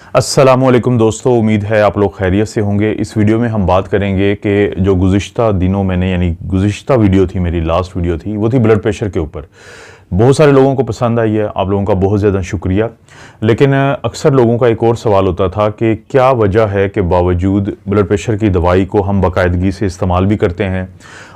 अस्सलामुअलैकुम दोस्तों, उम्मीद है आप लोग खैरियत से होंगे। इस वीडियो में हम बात करेंगे कि जो गुज़िश्ता दिनों मैंने यानी गुज़िश्ता वीडियो थी, मेरी लास्ट वीडियो थी, वो थी ब्लड प्रेशर के ऊपर। बहुत सारे लोगों को पसंद आई है, आप लोगों का बहुत ज़्यादा शुक्रिया। लेकिन अक्सर लोगों का एक और सवाल होता था कि क्या वजह है कि बावजूद ब्लड प्रेशर की दवाई को हम बाकायदगी से इस्तेमाल भी करते हैं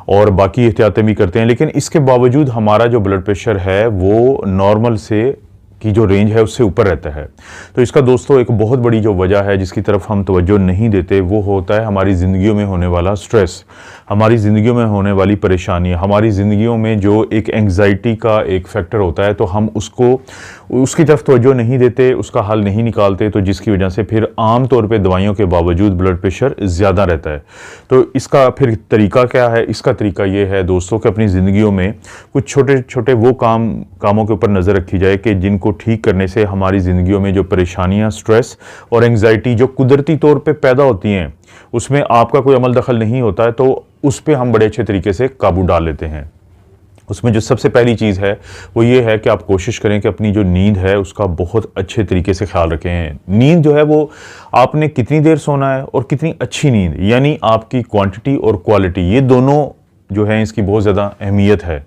और बाकी एहतियातें भी करते हैं, लेकिन इसके बावजूद हमारा जो ब्लड प्रेशर है वो नॉर्मल से की जो रेंज है उससे ऊपर रहता है। तो इसका दोस्तों एक बहुत बड़ी जो वजह है जिसकी तरफ हम तवज्जो नहीं देते, वो होता है हमारी ज़िंदगियों में होने वाला स्ट्रेस, हमारी ज़िंदगियों में होने वाली परेशानियाँ, हमारी ज़िंदगियों में जो एक एंग्जाइटी का एक फैक्टर होता है, तो हम उसकी तरफ तवज्जो नहीं देते, उसका हल नहीं निकालते, तो जिसकी वजह से फिर आम तौर पे दवाइयों के बावजूद ब्लड प्रेशर ज़्यादा रहता है। तो इसका फिर तरीका क्या है? इसका तरीका ये है दोस्तों कि अपनी ज़िंदगियों में कुछ छोटे छोटे वो कामों के ऊपर नज़र रखी जाए कि जिनको ठीक करने से हमारी ज़िंदगियों में जो परेशानियां, स्ट्रेस और एंग्जाइटी जो कुदरती तौर पे पैदा होती हैं, उसमें आपका कोई अमल दखल नहीं होता है, तो उस पे हम बड़े अच्छे तरीके से काबू डाल लेते हैं। उसमें जो सबसे पहली चीज़ है वो ये है कि आप कोशिश करें कि अपनी जो नींद है उसका बहुत अच्छे तरीके से ख्याल रखें। नींद जो है वो आपने कितनी देर सोना है और कितनी अच्छी नींद, यानी आपकी क्वांटिटी और क्वालिटी, ये दोनों जो है इसकी बहुत ज़्यादा अहमियत है।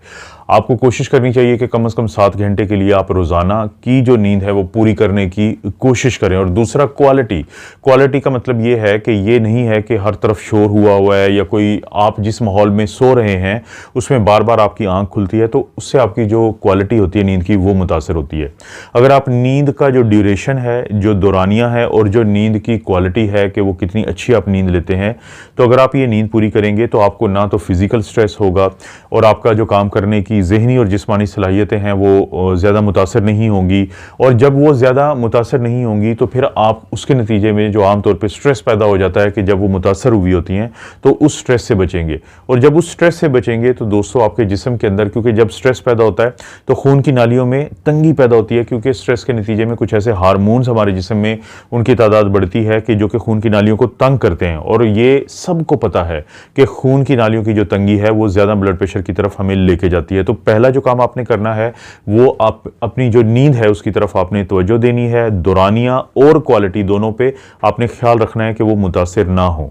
आपको कोशिश करनी चाहिए कि कम से कम 7 घंटे के लिए आप रोज़ाना की जो नींद है वो पूरी करने की कोशिश करें। और दूसरा क्वालिटी का मतलब ये है कि ये नहीं है कि हर तरफ शोर हुआ है या कोई आप जिस माहौल में सो रहे हैं उसमें बार बार आपकी आंख खुलती है, तो उससे आपकी जो क्वालिटी होती है नींद की वो मुतासर होती है। अगर आप नींद का जो ड्यूरेशन है, जो दौरानिया है और जो नींद की क्वालिटी है कि वो कितनी अच्छी आप नींद लेते हैं, तो अगर आप ये नींद पूरी करेंगे तो आपको ना तो फिज़िकल स्ट्रेस होगा और आपका जो काम करने की ज़हनी और जिस्मानी सलाहियतें हैं वो ज़्यादा मुतासर नहीं होंगी। और जब वो ज़्यादा मुतासर नहीं होंगी तो फिर आप उसके नतीजे में जो आमतौर पे स्ट्रेस पैदा हो जाता है कि जब वो मुतासर हुई होती हैं तो उस स्ट्रेस से बचेंगे। और जब उस स्ट्रेस से बचेंगे तो दोस्तों आपके जिस्म के अंदर, क्योंकि जब स्ट्रेस पैदा होता है तो खून की नालियों में तंगी पैदा होती है, क्योंकि स्ट्रेस के नतीजे में कुछ ऐसे हार्मोन्स हमारे जिस्म में उनकी तादाद बढ़ती है कि जो कि खून की नालियों को तंग करते हैं। और ये सबको पता है कि खून की नालियों की जो तंगी है वो ज़्यादा ब्लड प्रेशर की तरफ हमें लेके जाती है। तो पहला जो काम आपने करना है वो आप अपनी जो नींद है उसकी तरफ आपने तवज्जो देनी है। दौरानिया और क्वालिटी दोनों पे आपने ख्याल रखना है कि वो मुतासिर ना हो।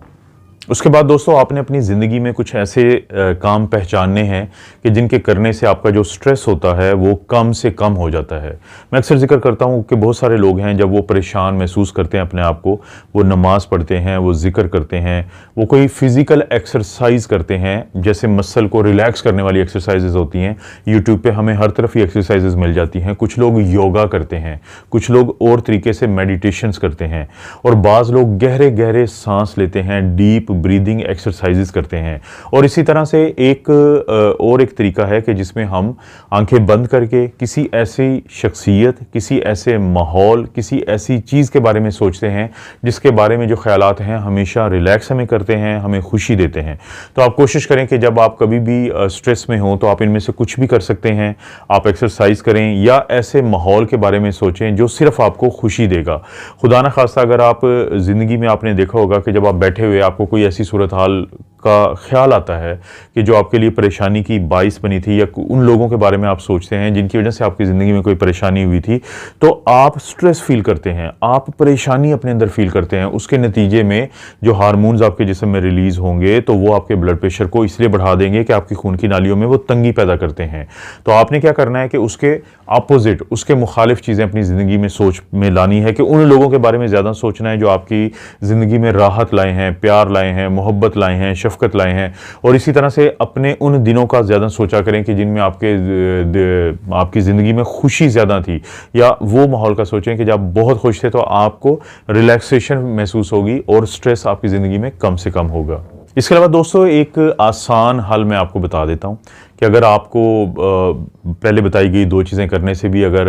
उसके बाद दोस्तों आपने अपनी ज़िंदगी में कुछ ऐसे काम पहचानने हैं कि जिनके करने से आपका जो स्ट्रेस होता है वो कम से कम हो जाता है। मैं अक्सर जिक्र करता हूँ कि बहुत सारे लोग हैं जब वो परेशान महसूस करते हैं अपने आप को, वो नमाज़ पढ़ते हैं, वो जिक्र करते हैं, वो कोई फ़िज़िकल एक्सरसाइज करते हैं, जैसे मसल को रिलैक्स करने वाली एक्सरसाइजेज होती हैं। यूट्यूब पर हमें हर तरफ ही एक्सरसाइजेज मिल जाती हैं। कुछ लोग योगा करते हैं, कुछ लोग और तरीके से मेडिटेशंस करते हैं, और बाज़ लोग गहरे गहरे सांस लेते हैं, डीप ब्रीदिंग एक्सरसाइजेस करते हैं। और इसी तरह से एक तरीका है कि जिसमें हम आंखें बंद करके किसी ऐसी शख्सियत, किसी ऐसे माहौल, किसी ऐसी चीज़ के बारे में सोचते हैं जिसके बारे में जो ख्यालात हैं हमेशा रिलैक्स हमें करते हैं, हमें खुशी देते हैं। तो आप कोशिश करें कि जब आप कभी भी स्ट्रेस में हो तो आप इनमें से कुछ भी कर सकते हैं। आप एक्सरसाइज करें या ऐसे माहौल के बारे में सोचें जो सिर्फ आपको खुशी देगा। खुदा न खास्ता अगर आप ज़िंदगी में आपने देखा होगा कि जब आप बैठे हुए आपको कोई ऐसी सूरत हाल का ख्याल आता है कि जो आपके लिए परेशानी की बाइस बनी थी, या उन लोगों के बारे में आप सोचते हैं जिनकी वजह से आपकी ज़िंदगी में कोई परेशानी हुई थी, तो आप स्ट्रेस फील करते हैं, आप परेशानी अपने अंदर फील करते हैं। उसके नतीजे में जो हार्मोन्स आपके जिस्म में रिलीज़ होंगे तो वो आपके ब्लड प्रेशर को इसलिए बढ़ा देंगे कि आपकी खून की नालियों में वो तंगी पैदा करते हैं। तो आपने क्या करना है कि उसके अपोजिट, उसके मुखालिफ चीज़ें अपनी ज़िंदगी में सोच में लानी है कि उन लोगों के बारे में ज़्यादा सोचना है जो आपकी ज़िंदगी में राहत लाए हैं, प्यार लाए हैं, मोहब्बत लाए हैं, शफ़क़त लाए हैं। और इसी तरह से अपने उन दिनों का ज़्यादा सोचा करें कि जिनमें आपकी ज़िंदगी में खुशी ज़्यादा थी, या वो माहौल का सोचें कि जब बहुत खुश थे तो आपको रिलैक्सेशन महसूस होगी और स्ट्रेस आपकी ज़िंदगी में कम से कम होगा। इसके अलावा दोस्तों एक आसान हल मैं आपको बता देता हूँ कि अगर आपको पहले बताई गई 2 चीज़ें करने से भी अगर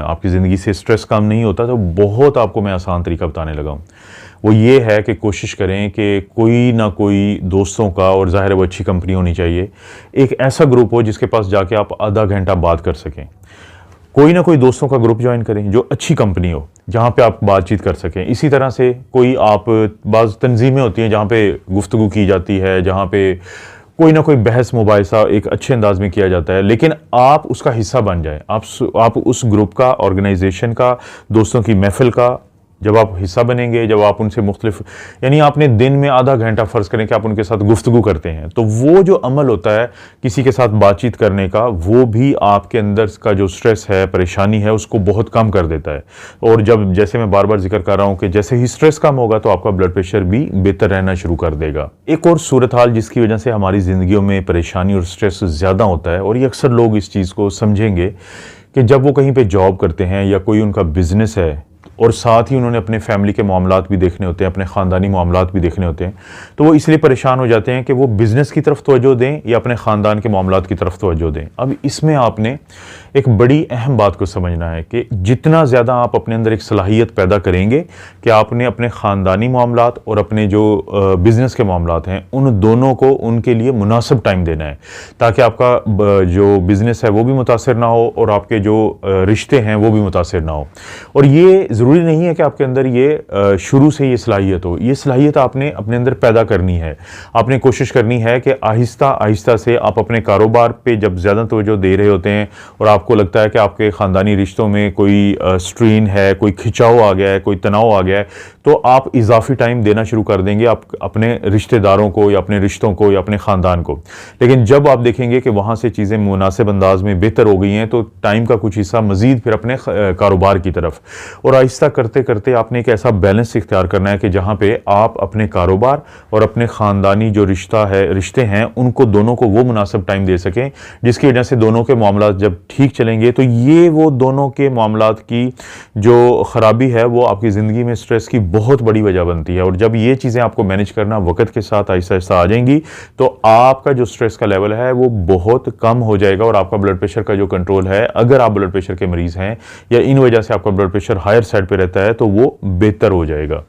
आपकी ज़िंदगी से स्ट्रेस कम नहीं होता, तो बहुत आपको मैं आसान तरीका बताने लगा हूँ। वो ये है कि कोशिश करें कि कोई ना कोई दोस्तों का, और ज़ाहिर है वो अच्छी कंपनी होनी चाहिए, एक ऐसा ग्रुप हो जिसके पास जाके आप आधा घंटा बात कर सकें। कोई ना कोई दोस्तों का ग्रुप ज्वाइन करें जो अच्छी कंपनी हो, जहाँ पे आप बातचीत कर सकें। इसी तरह से कोई आप बाज़ तंजीमें होती हैं जहाँ पे गुफ्तगू की जाती है, जहाँ पे कोई ना कोई बहस मुबाहिसा एक अच्छे अंदाज में किया जाता है, लेकिन आप उसका हिस्सा बन जाएं। आप उस ग्रुप का, ऑर्गेनाइजेशन का, दोस्तों की महफिल का जब आप हिस्सा बनेंगे, जब आप उनसे मुख्तलिफ, यानी आपने दिन में आधा घंटा फ़र्ज़ करें कि आप उनके साथ गुफ्तगू करते हैं, तो वो जो अमल होता है किसी के साथ बातचीत करने का, वो भी आपके अंदर का जो स्ट्रेस है, परेशानी है, उसको बहुत कम कर देता है। और जब, जैसे मैं बार बार जिक्र कर रहा हूँ कि जैसे ही स्ट्रेस कम होगा तो आपका ब्लड प्रेशर भी बेहतर रहना शुरू कर देगा। एक और सूरत हाल जिसकी वजह से हमारी ज़िंदगियों में परेशानी और स्ट्रेस ज़्यादा होता है, और ये अक्सर लोग इस चीज़ को समझेंगे कि जब वो कहीं पे जॉब करते हैं या कोई उनका बिजनेस है और साथ ही उन्होंने अपने फैमिली के मामलात भी देखने होते हैं, अपने ख़ानदानी मामलात भी देखने होते हैं, तो वो इसलिए परेशान हो जाते हैं कि वो बिज़नेस की तरफ तवज्जो दें या अपने ख़ानदान के मामलात की तरफ तवज्जो दें। अब इसमें आपने एक बड़ी अहम बात को समझना है कि जितना ज़्यादा आप अपने अंदर एक सलाहियत पैदा करेंगे कि आपने अपने ख़ानदानी मामलात और अपने जो बिज़नेस के मामलात हैं, उन दोनों को उनके लिए मुनासिब टाइम देना है, ताकि आपका जो बिज़नेस है वो भी मुतासिर ना हो और आपके जो रिश्ते हैं वो भी मुतासिर ना हो। और ये ज़रूरी नहीं है कि आपके अंदर ये शुरू से ये सलाहियत हो, ये सलाहियत आपने अपने अंदर पैदा करनी है। आपने कोशिश करनी है कि आहिस्ता आहिस्ता से आप अपने कारोबार पे जब ज़्यादा तवज्जो दे रहे होते हैं और आपको लगता है कि आपके ख़ानदानी रिश्तों में कोई स्ट्रेन है, कोई खिंचाव आ गया है, कोई तनाव आ गया है, तो आप इजाफी टाइम देना शुरू कर देंगे आप अपने रिश्तेदारों को या अपने रिश्तों को या अपने ख़ानदान को। लेकिन जब आप देखेंगे कि वहाँ से चीज़ें मुनासिब अंदाज में बेहतर हो गई हैं, तो टाइम का कुछ हिस्सा मज़ीद फिर अपने कारोबार की तरफ, और आहिस्ता करते करते आपने एक ऐसा बैलेंस इख्तियार करना है कि जहाँ पे आप अपने कारोबार और अपने ख़ानदानी जो रिश्ते हैं, उनको दोनों को वो मुनासिब टाइम दे सकें, जिसकी वजह से दोनों के मामलात जब ठीक चलेंगे तो ये वो दोनों के मामलात की जो ख़राबी है वो आपकी ज़िंदगी में स्ट्रेस की बहुत बड़ी वजह बनती है। और जब ये चीज़ें आपको मैनेज करना वक्त के साथ आहिस्ता आहिस्ता आ जाएंगी, तो आपका जो स्ट्रेस का लेवल है वो बहुत कम हो जाएगा, और आपका ब्लड प्रेशर का जो कंट्रोल है, अगर आप ब्लड प्रेशर के मरीज़ हैं या इन वजह से आपका ब्लड प्रेशर हायर साइड पे रहता है, तो वो बेहतर हो जाएगा।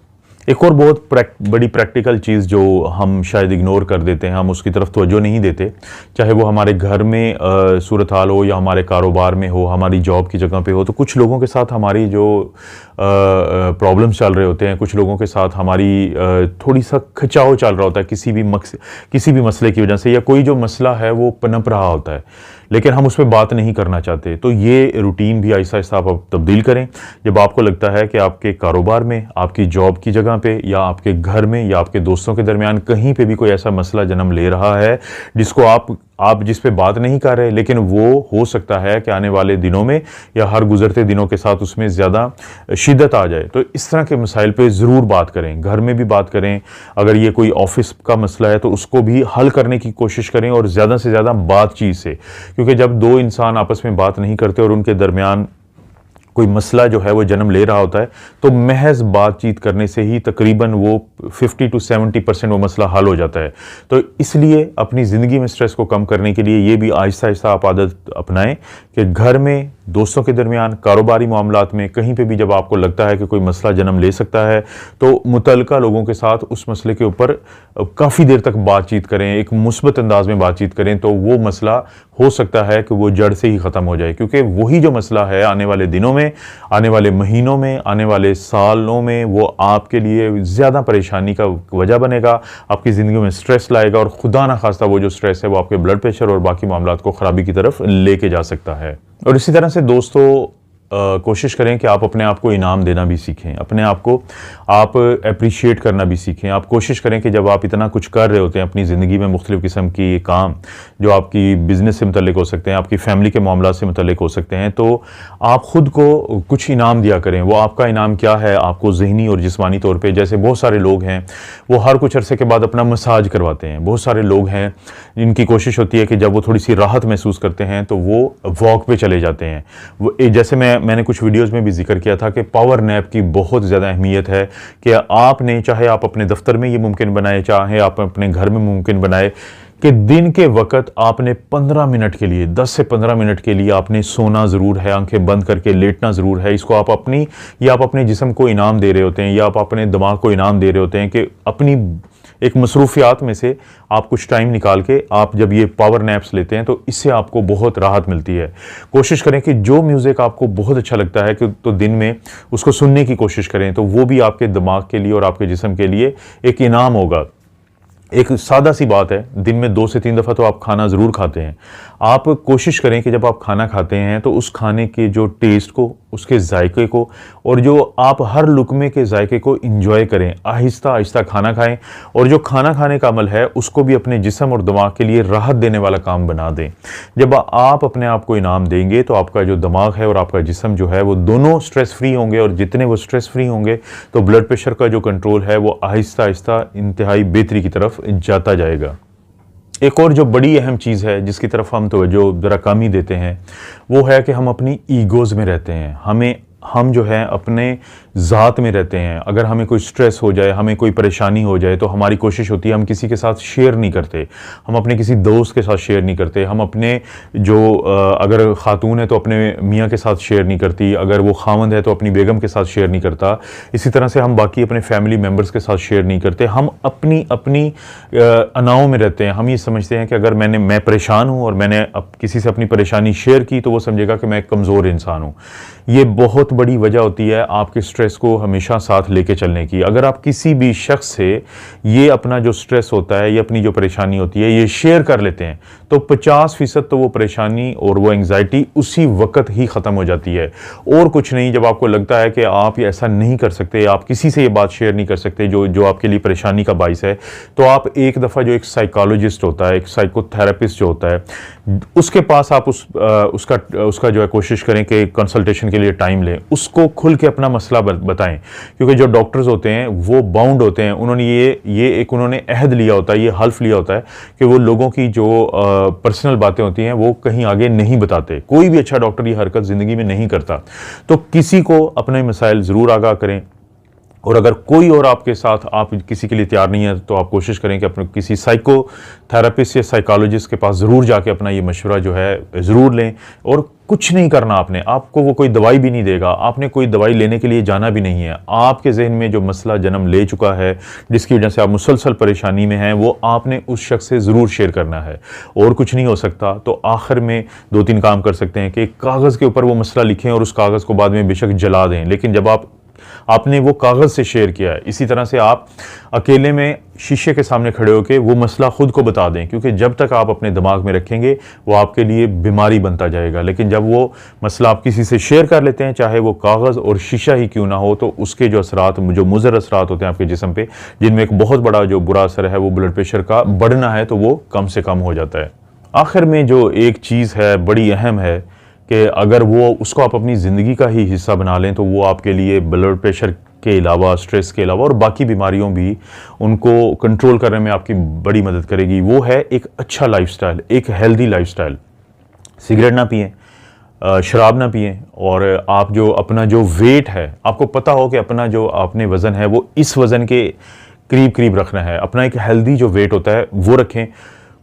एक और बहुत बड़ी प्रैक्टिकल चीज़ जो हम शायद इग्नोर कर देते हैं, हम उसकी तरफ तवज्जो नहीं देते, चाहे वो हमारे घर में सूरत हाल हो या हमारे कारोबार में हो, हमारी जॉब की जगह पे हो, तो कुछ लोगों के साथ हमारी जो प्रॉब्लम्स चल रहे होते हैं, कुछ लोगों के साथ हमारी थोड़ी सा खिंचाव चल रहा होता है किसी भी मसले की वजह से, या कोई जो मसला है वो पनप रहा होता है लेकिन हम उस पर बात नहीं करना चाहते। तो ये रूटीन भी आहिस्ता आहिस्ता आप तब्दील करें। जब आपको लगता है कि आपके कारोबार में, आपकी जॉब की जगह पे, या आपके घर में, या आपके दोस्तों के दरमियान कहीं पे भी कोई ऐसा मसला जन्म ले रहा है जिसको आप जिस पे बात नहीं कर रहे, लेकिन वो हो सकता है कि आने वाले दिनों में या हर गुजरते दिनों के साथ उसमें ज़्यादा शिद्दत आ जाए, तो इस तरह के मसाइल पे ज़रूर बात करें। घर में भी बात करें, अगर ये कोई ऑफिस का मसला है तो उसको भी हल करने की कोशिश करें, और ज़्यादा से ज़्यादा बातचीत से, क्योंकि जब दो इंसान आपस में बात नहीं करते और उनके दरमियान कोई मसला जो है वो जन्म ले रहा होता है, तो महज बातचीत करने से ही तकरीबन वो 50 to 70% वो मसला हल हो जाता है। तो इसलिए अपनी ज़िंदगी में स्ट्रेस को कम करने के लिए ये भी आहिस्ता आहिस्ता आप आदत अपनाएं कि घर में, दोस्तों के दरमियान, कारोबारी मामलात में, कहीं पे भी जब आपको लगता है कि कोई मसला जन्म ले सकता है, तो मुतल्लिका लोगों के साथ उस मसले के ऊपर काफ़ी देर तक बातचीत करें, एक मुस्बत अंदाज में बातचीत करें, तो वो मसला हो सकता है कि वो जड़ से ही ख़त्म हो जाए, क्योंकि वही जो मसला है आने वाले दिनों में, आने वाले महीनों में, आने वाले सालों में, वो आपके लिए ज़्यादा परेशानी का वजह बनेगा, आपकी ज़िंदगी में स्ट्रेस लाएगा, और खुदा ना खास्ता वो जो स्ट्रेस है वो आपके ब्लड प्रेशर और बाकी मामलात को ख़राबी की तरफ लेके जा सकता है। और इसी तरह से दोस्तों, कोशिश करें कि आप अपने आप को इनाम देना भी सीखें, अपने आप को आप अप्रिशिएट करना भी सीखें। आप कोशिश करें कि जब आप इतना कुछ कर रहे होते हैं अपनी ज़िंदगी में, मुख्तलिफ़ किस्म की काम जो आपकी बिज़नेस से मुतल्लिक हो सकते हैं, आपकी फ़ैमिली के मामला से मुतल्लिक हो सकते हैं, तो आप ख़ुद को कुछ इनाम दिया करें। वो आपका इनाम क्या है? आपको ज़हनी और जिस्मानी तौर पर, जैसे बहुत सारे लोग हैं वो हर कुछ अरसे के बाद अपना मसाज करवाते हैं। बहुत सारे लोग हैं जिनकी कोशिश होती है कि जब वो थोड़ी सी राहत महसूस करते हैं तो वो वॉक पे चले जाते हैं। वो जैसे मैंने कुछ वीडियोस में भी जिक्र किया था कि पावर नैप की बहुत ज़्यादा अहमियत है कि आपने, चाहे आप अपने दफ्तर में ये मुमकिन बनाए, चाहे आप अपने घर में मुमकिन बनाए, कि दिन के वक्त आपने 15 मिनट के लिए, 10 से 15 मिनट के लिए आपने सोना ज़रूर है, आंखें बंद करके लेटना ज़रूर है। इसको आप आप अपने जिस्म को इनाम दे रहे होते हैं, या आप अपने दिमाग को इनाम दे रहे होते हैं कि अपनी एक मसरूफियात में से आप कुछ टाइम निकाल के आप जब ये पावर नैप्स लेते हैं तो इससे आपको बहुत राहत मिलती है। कोशिश करें कि जो म्यूज़िक आपको बहुत अच्छा लगता है कि तो दिन में उसको सुनने की कोशिश करें, तो वो भी आपके दिमाग के लिए और आपके जिस्म के लिए एक इनाम होगा। एक सादा सी बात है, दिन में 2 से 3 दफ़ा तो आप खाना ज़रूर खाते हैं। आप कोशिश करें कि जब आप खाना खाते हैं तो उस खाने के जो टेस्ट को उसके जायके को, और जो आप हर लुकमे के जायके को इंजॉय करें, आहिस्ता आहिस्ता खाना खाएं, और जो खाना खाने का अमल है उसको भी अपने जिस्म और दिमाग के लिए राहत देने वाला काम बना दें। जब आप अपने आप को इनाम देंगे तो आपका जो दिमाग है और आपका जिस्म जो है वो दोनों स्ट्रेस फ्री होंगे, और जितने वो स्ट्रेस फ्री होंगे तो ब्लड प्रेशर का जो कंट्रोल है वो आहिस्ता आहिस्ता इंतहाई बेहतरी की तरफ जाता जाएगा। एक और जो बड़ी अहम चीज़ है जिसकी तरफ हम तो जो ज़रा कम ही देते हैं वो है कि हम अपनी ईगोज़ में रहते हैं। हम जो है अपने ज़ात में रहते हैं। अगर हमें कोई स्ट्रेस हो जाए, हमें कोई परेशानी हो जाए तो हमारी कोशिश होती है हम किसी के साथ शेयर नहीं करते, हम अपने किसी दोस्त के साथ शेयर नहीं करते, हम अपने जो अगर ख़ातून है तो अपने मियाँ के साथ शेयर नहीं करती, अगर वो खावंद है तो अपनी बेगम के साथ शेयर नहीं करता। इसी तरह से हम बाकी अपने फैमिली मेम्बर्स के साथ शेयर नहीं करते। हम अपनी अपनी अनाओं में रहते हैं। हम ये समझते हैं कि अगर मैं परेशान हूँ और मैंने अब किसी से अपनी परेशानी शेयर की तो वो समझेगा कि मैं एक कमज़ोर इंसान हूँ। ये बहुत बड़ी वजह होती है आपके स्ट्रेस को हमेशा साथ लेके चलने की। अगर आप किसी भी शख्स से ये अपना जो स्ट्रेस होता है, ये अपनी जो परेशानी होती है, ये शेयर कर लेते हैं तो 50% तो वो परेशानी और वो एंग्जाइटी उसी वक्त ही ख़त्म हो जाती है। और कुछ नहीं, जब आपको लगता है कि आप ऐसा नहीं कर सकते, आप किसी से ये बात शेयर नहीं कर सकते जो आपके लिए परेशानी का बाइस है, तो आप एक दफ़ा जो एक साइकोलॉजिस्ट होता है, एक साइकोथेरेपिस्ट जो होता है, उसके पास आप उसका जो है कोशिश करें कि कंसल्टेशन के लिए टाइम लें, उसको खुल के अपना मसला बताएं। क्योंकि जो डॉक्टर्स होते हैं वो बाउंड होते हैं, उन्होंने अहद लिया होता है, ये हल्फ लिया होता है कि वो लोगों की जो पर्सनल बातें होती हैं वो कहीं आगे नहीं बताते। कोई भी अच्छा डॉक्टर ये हरकत ज़िंदगी में नहीं करता। तो किसी को अपने मसाइल ज़रूर आगाह करें, और अगर कोई और आपके साथ आप किसी के लिए तैयार नहीं है तो आप कोशिश करें कि अपने किसी साइकोथेरेपिस्ट या साइकोलॉजिस्ट के पास ज़रूर जाके अपना ये मशवरा जो है ज़रूर लें। और कुछ नहीं करना आपको वो कोई दवाई भी नहीं देगा, आपने कोई दवाई लेने के लिए जाना भी नहीं है। आपके जहन में जो मसला जन्म ले चुका है जिसकी वजह से आप मुसलसल परेशानी में हैं, वो आपने उस शख्स से ज़रूर शेयर करना है। और कुछ नहीं हो सकता तो आखिर में 2-3 काम कर सकते हैं कि कागज़ के ऊपर वो मसला लिखें और उस कागज़ को बाद में बेशक जला दें, लेकिन जब आपने वो कागज़ से शेयर किया है, इसी तरह से आप अकेले में शीशे के सामने खड़े होकर वो मसला खुद को बता दें। क्योंकि जब तक आप अपने दिमाग में रखेंगे वो आपके लिए बीमारी बनता जाएगा। लेकिन जब वो मसला आप किसी से शेयर कर लेते हैं, चाहे वो कागज़ और शीशा ही क्यों ना हो, तो उसके जो असरात, जो मुज़र असरात होते हैं आपके जिस्म पे, जिनमें एक बहुत बड़ा जो बुरा असर है वो ब्लड प्रेशर का बढ़ना है, तो वो कम से कम हो जाता है। आखिर में जो एक चीज़ है बड़ी अहम है कि अगर उसको आप अपनी ज़िंदगी का ही हिस्सा बना लें तो वो आपके लिए ब्लड प्रेशर के अलावा, स्ट्रेस के अलावा और बाकी बीमारियों भी उनको कंट्रोल करने में आपकी बड़ी मदद करेगी। वो है एक अच्छा लाइफस्टाइल, एक हेल्दी लाइफस्टाइल। सिगरेट ना पिएं, शराब ना पिएं, और आप जो अपना जो वेट है, आपको पता हो कि अपना जो आपने वज़न है वो इस वज़न के करीब करीब रखना है। अपना एक हेल्दी जो वेट होता है वो रखें।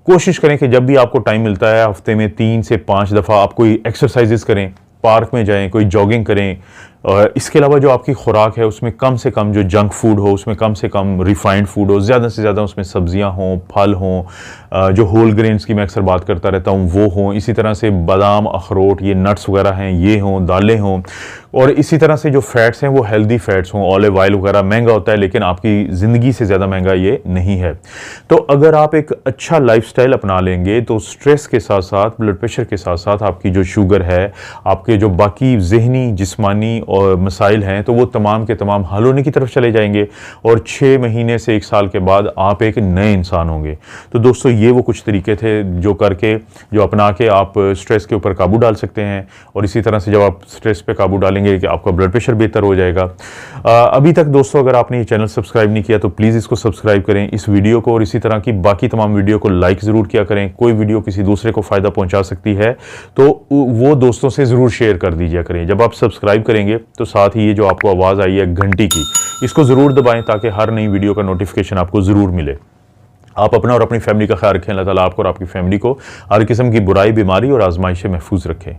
कोशिश करें कि जब भी आपको टाइम मिलता है हफ्ते में 3 से 5 दफ़ा आप कोई एक्सरसाइजेस करें, पार्क में जाएं, कोई जॉगिंग करें। और इसके अलावा जो आपकी खुराक है उसमें कम से कम जो जंक फूड हो, उसमें कम से कम रिफाइंड फूड हो, ज़्यादा से ज़्यादा उसमें सब्जियां हों, फल हों, जो होल ग्रेन्स की मैं अक्सर बात करता रहता हूँ वो हों। इसी तरह से बादाम, अखरोट, ये नट्स वगैरह हैं ये हों, दालें हों। और इसी तरह से जो फैट्स हैं वो हेल्दी फैट्स हों। ऑलिव ऑयल वगैरह महंगा होता है लेकिन आपकी ज़िंदगी से ज़्यादा महंगा ये नहीं है। तो अगर आप एक अच्छा लाइफस्टाइल अपना लेंगे तो स्ट्रेस के साथ साथ, ब्लड प्रेशर के साथ साथ आपकी जो शुगर है, आपके जो बाकी जहनी जिस्मानी और मसाइल हैं, तो वो तमाम के तमाम हल होने की तरफ चले जाएंगे। और 6 महीने से 1 साल के बाद आप एक नए इंसान होंगे। तो दोस्तों ये वो कुछ तरीके थे जो अपना के आप स्ट्रेस के ऊपर काबू डाल सकते हैं। और इसी तरह से जब आप स्ट्रेस पे काबू डालेंगे कि आपका ब्लड प्रेशर बेहतर हो जाएगा। अभी तक दोस्तों अगर आपने ये चैनल सब्सक्राइब नहीं किया तो प्लीज़ इसको सब्सक्राइब करें, इस वीडियो को और इसी तरह की बाकी तमाम वीडियो को लाइक ज़रूर किया करें। कोई वीडियो किसी दूसरे को फ़ायदा पहुंचा सकती है तो वो दोस्तों से ज़रूर शेयर कर दीजिए करें। जब आप सब्सक्राइब करेंगे तो साथ ही ये जो आपको आवाज़ आई है घंटी की, इसको ज़रूर दबाएं ताकि हर नई वीडियो का नोटिफिकेशन आपको ज़रूर मिले। आप अपना और अपनी फैमिली का ख्याल रखें। अल्लाह ताला आपको और आपकी फैमिली को हर किस्म की बुराई, बीमारी और आजमाइश से महफूज रखें।